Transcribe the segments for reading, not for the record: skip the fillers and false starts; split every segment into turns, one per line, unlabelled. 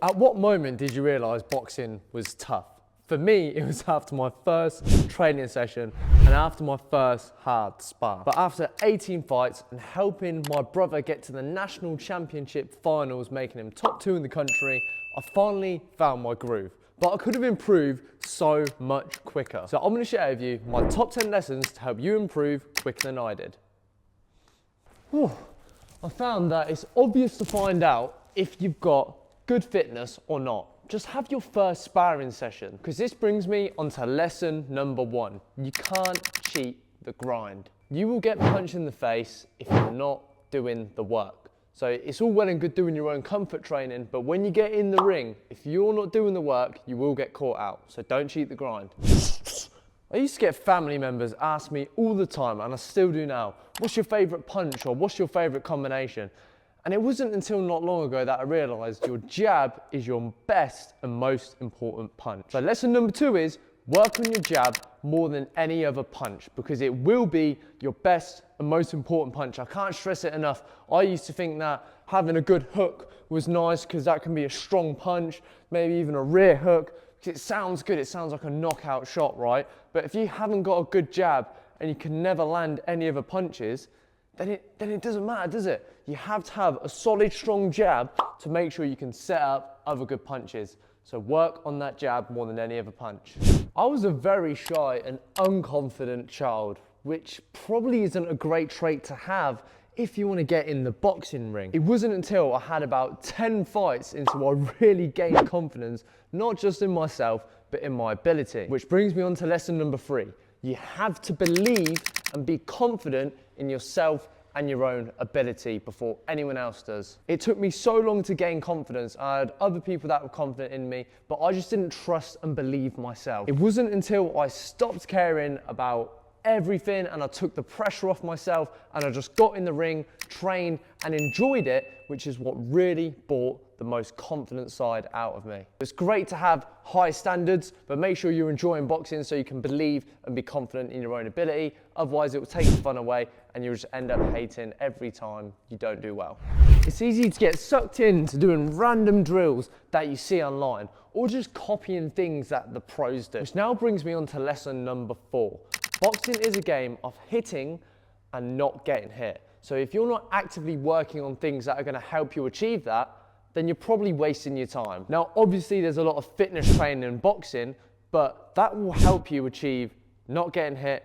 At what moment did you realise boxing was tough? For me, it was after my first training session and after my first hard spar. But after 18 fights and helping my brother get to the national championship finals, making him top 2 in the country, I finally found my groove. But I could have improved so much quicker. So I'm going to share with you my top 10 lessons to help you improve quicker than I did. Whew. I found that it's obvious to find out if you've got good fitness or not. Just have your first sparring session, because this brings me onto lesson number 1. You can't cheat the grind. You will get punched in the face if you're not doing the work. So it's all well and good doing your own comfort training, but when you get in the ring, if you're not doing the work, you will get caught out. So don't cheat the grind. I used to get family members ask me all the time, and I still do now, what's your favourite punch or what's your favourite combination? And it wasn't until not long ago that I realised your jab is your best and most important punch. So lesson number 2 is work on your jab more than any other punch, because it will be your best and most important punch. I can't stress it enough. I used to think that having a good hook was nice because that can be a strong punch, maybe even a rear hook. It sounds good, it sounds like a knockout shot, right? But if you haven't got a good jab and you can never land any other punches, then it doesn't matter, does it? You have to have a solid, strong jab to make sure you can set up other good punches. So work on that jab more than any other punch. I was a very shy and unconfident child, which probably isn't a great trait to have if you want to get in the boxing ring. It wasn't until I had about 10 fights until I really gained confidence, not just in myself, but in my ability. Which brings me on to lesson number 3. You have to believe and be confident in yourself and your own ability before anyone else does. It took me so long to gain confidence. I had other people that were confident in me, but I just didn't trust and believe myself. It wasn't until I stopped caring about everything and I took the pressure off myself and I just got in the ring, trained and enjoyed it, which is what really brought the most confident side out of me. It's great to have high standards, but make sure you're enjoying boxing so you can believe and be confident in your own ability. Otherwise it will take the fun away and you'll just end up hating every time you don't do well. It's easy to get sucked into doing random drills that you see online or just copying things that the pros do. Which now brings me on to lesson number 4. Boxing is a game of hitting and not getting hit. So if you're not actively working on things that are going to help you achieve that, then you're probably wasting your time. Now, obviously there's a lot of fitness training in boxing, but that will help you achieve not getting hit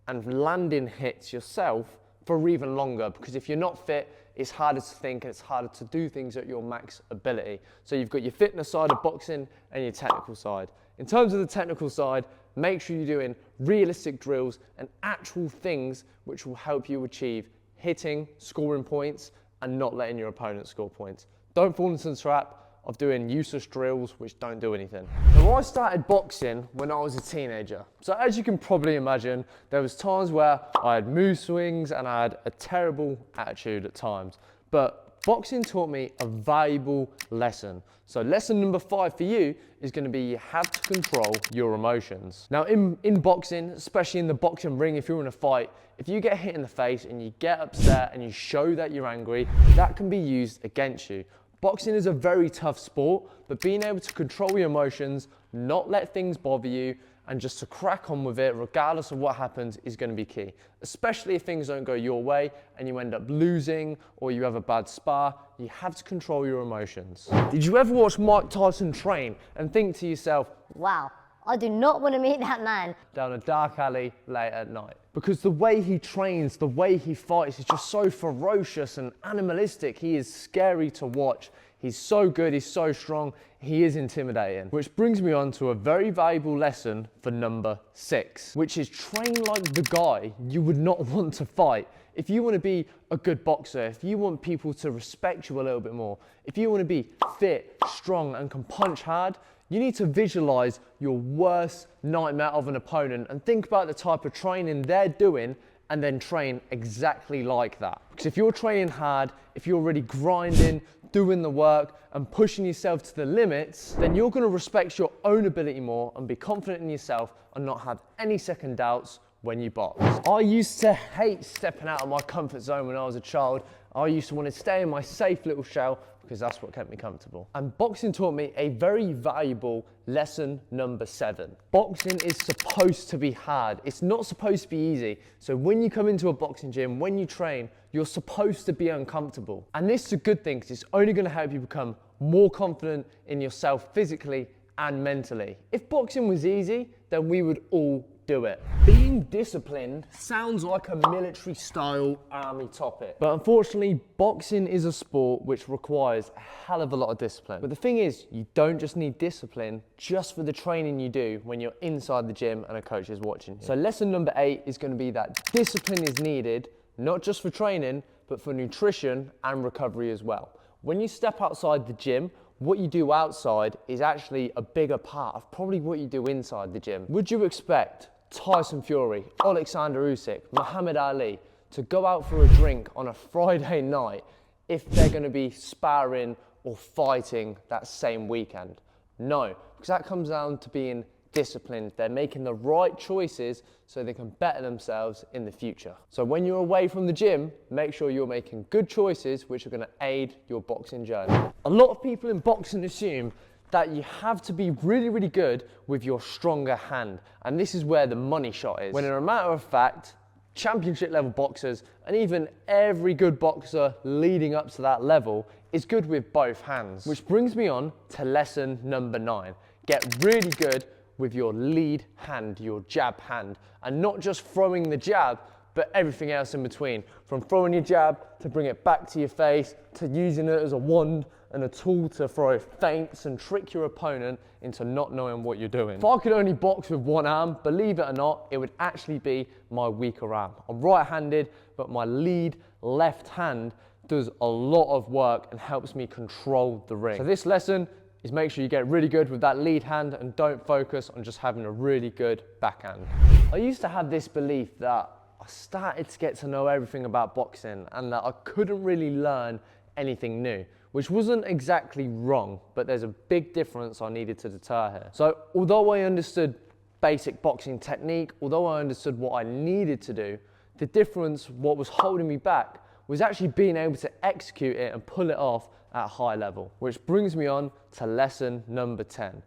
and landing hits yourself for even longer, because if you're not fit, it's harder to think and it's harder to do things at your max ability. So you've got your fitness side of boxing and your technical side. In terms of the technical side, make sure you're doing realistic drills and actual things which will help you achieve hitting, scoring points, and not letting your opponent score points. Don't fall into the trap of doing useless drills which don't do anything. Now, I started boxing when I was a teenager. So as you can probably imagine, there was times where I had mood swings and I had a terrible attitude at times. But boxing taught me a valuable lesson. So lesson number 5 for you is going to be you have to control your emotions. Now in boxing, especially in the boxing ring, if you're in a fight, if you get hit in the face and you get upset and you show that you're angry, that can be used against you. Boxing is a very tough sport, but being able to control your emotions, not let things bother you, and just to crack on with it regardless of what happens is going to be key. Especially if things don't go your way and you end up losing or you have a bad spar, you have to control your emotions. Did you ever watch Mike Tyson train and think to yourself,
wow, I do not want to meet that man
down a dark alley late at night? Because the way he trains, the way he fights is just so ferocious and animalistic. He is scary to watch. He's so good, he's so strong, he is intimidating. Which brings me on to a very valuable lesson for number 6, which is train like the guy you would not want to fight. If you want to be a good boxer, if you want people to respect you a little bit more, if you want to be fit, strong, and can punch hard, you need to visualize your worst nightmare of an opponent and think about the type of training they're doing and then train exactly like that. Because if you're training hard, if you're really grinding, doing the work and pushing yourself to the limits, then you're going to respect your own ability more and be confident in yourself and not have any second doubts when you box. I used to hate stepping out of my comfort zone when I was a child. I used to want to stay in my safe little shell, because that's what kept me comfortable. And boxing taught me a very valuable lesson number 7. Boxing is supposed to be hard. It's not supposed to be easy. So when you come into a boxing gym, when you train, you're supposed to be uncomfortable. And this is a good thing because it's only going to help you become more confident in yourself physically and mentally. If boxing was easy, then we would all do it. Being disciplined sounds like a military style army topic, but unfortunately boxing is a sport which requires a hell of a lot of discipline. But the thing is, you don't just need discipline just for the training you do when you're inside the gym and a coach is watching you. So lesson number 8 is going to be that discipline is needed, not just for training, but for nutrition and recovery as well. When you step outside the gym, what you do outside is actually a bigger part of probably what you do inside the gym. Would you expect Tyson Fury, Alexander Usyk, Muhammad Ali to go out for a drink on a Friday night if they're going to be sparring or fighting that same weekend? No, because that comes down to being disciplined. They're making the right choices so they can better themselves in the future. So when you're away from the gym, make sure you're making good choices which are going to aid your boxing journey. A lot of people in boxing assume that you have to be really, really good with your stronger hand. And this is where the money shot is. When in a matter of fact, championship level boxers and even every good boxer leading up to that level is good with both hands. Which brings me on to lesson number 9. Get really good with your lead hand, your jab hand, and not just throwing the jab, but everything else in between. From throwing your jab to bring it back to your face, to using it as a wand and a tool to throw feints and trick your opponent into not knowing what you're doing. If I could only box with one arm, believe it or not, it would actually be my weaker arm. I'm right-handed, but my lead left hand does a lot of work and helps me control the ring. So this lesson is make sure you get really good with that lead hand and don't focus on just having a really good backhand. I used to have this belief that I started to get to know everything about boxing and that I couldn't really learn anything new, which wasn't exactly wrong, but there's a big difference I needed to deter here. So although I understood basic boxing technique, although I understood what I needed to do, the difference, what was holding me back, was actually being able to execute it and pull it off at a high level. Which brings me on to lesson number 10.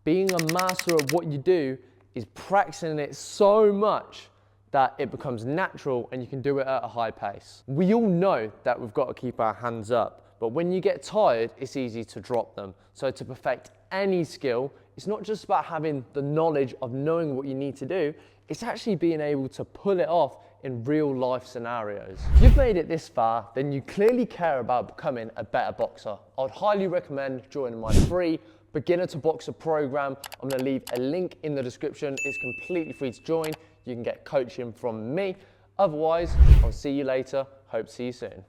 Being a master at what you do is practicing it so much that it becomes natural and you can do it at a high pace. We all know that we've got to keep our hands up, but when you get tired, it's easy to drop them. So to perfect any skill, it's not just about having the knowledge of knowing what you need to do, it's actually being able to pull it off in real life scenarios. If you've made it this far, then you clearly care about becoming a better boxer. I'd highly recommend joining my free Beginner to Boxer program. I'm gonna leave a link in the description. It's completely free to join. You can get coaching from me. Otherwise, I'll see you later. Hope to see you soon.